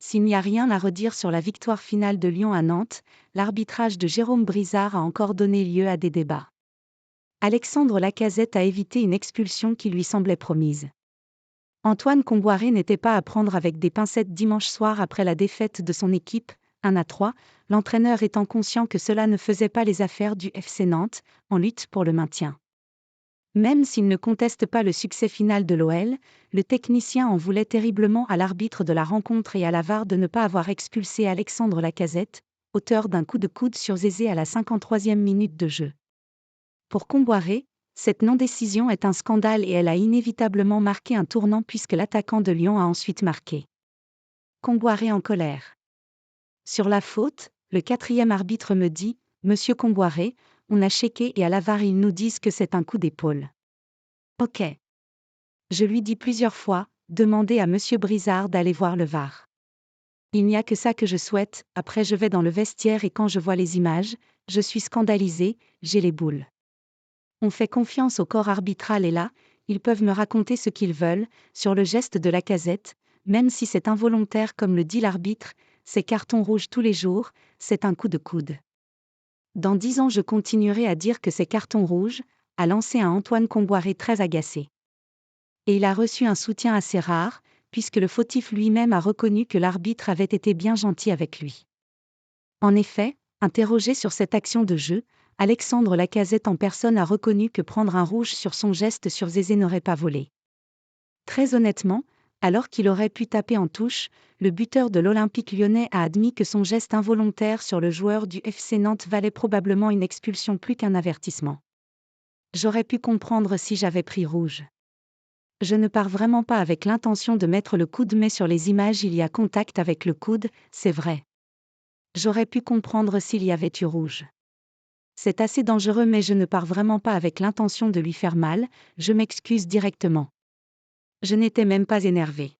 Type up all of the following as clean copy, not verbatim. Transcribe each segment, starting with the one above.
S'il n'y a rien à redire sur la victoire finale de Lyon à Nantes, l'arbitrage de Jérôme Brizard a encore donné lieu à des débats. Alexandre Lacazette a évité une expulsion qui lui semblait promise. Antoine Kombouaré n'était pas à prendre avec des pincettes dimanche soir après la défaite de son équipe, 1-3, l'entraîneur étant conscient que cela ne faisait pas les affaires du FC Nantes, en lutte pour le maintien. Même s'il ne conteste pas le succès final de l'OL, le technicien en voulait terriblement à l'arbitre de la rencontre et à la VAR de ne pas avoir expulsé Alexandre Lacazette, auteur d'un coup de coude sur Zézé à la 53e minute de jeu. Pour Kombouaré, cette non-décision est un scandale et elle a inévitablement marqué un tournant puisque l'attaquant de Lyon a ensuite marqué. Kombouaré en colère. Sur la faute, le 4e arbitre me dit « Monsieur Kombouaré, on a checké et à la VAR ils nous disent que c'est un coup d'épaule. » Ok. Je lui dis plusieurs fois, demandez à Monsieur Brizard d'aller voir le VAR. Il n'y a que ça que je souhaite, après je vais dans le vestiaire et quand je vois les images, je suis scandalisé, j'ai les boules. On fait confiance au corps arbitral et là, ils peuvent me raconter ce qu'ils veulent, sur le geste de Lacazette, même si c'est involontaire comme le dit l'arbitre, c'est carton rouge tous les jours, c'est un coup de coude. Dans 10 ans je continuerai à dire que c'est carton rouge, a lancé un Antoine Kombouaré très agacé. Et il a reçu un soutien assez rare, puisque le fautif lui-même a reconnu que l'arbitre avait été bien gentil avec lui. En effet, interrogé sur cette action de jeu, Alexandre Lacazette en personne a reconnu que prendre un rouge sur son geste sur Zézé n'aurait pas volé. Très honnêtement, alors qu'il aurait pu taper en touche, le buteur de l'Olympique lyonnais a admis que son geste involontaire sur le joueur du FC Nantes valait probablement une expulsion plus qu'un avertissement. J'aurais pu comprendre si j'avais pris rouge. Je ne pars vraiment pas avec l'intention de mettre le coude mais sur les images il y a contact avec le coude, c'est vrai. J'aurais pu comprendre s'il y avait eu rouge. C'est assez dangereux mais je ne pars vraiment pas avec l'intention de lui faire mal, je m'excuse directement. Je n'étais même pas énervé.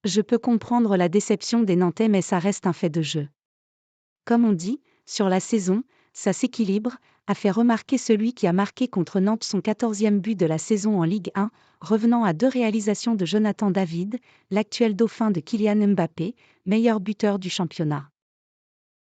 Je peux comprendre la déception des Nantais mais ça reste un fait de jeu. Comme on dit, sur la saison, ça s'équilibre, a fait remarquer celui qui a marqué contre Nantes son 14e but de la saison en Ligue 1, revenant à 2 réalisations de Jonathan David, l'actuel dauphin de Kylian Mbappé, meilleur buteur du championnat.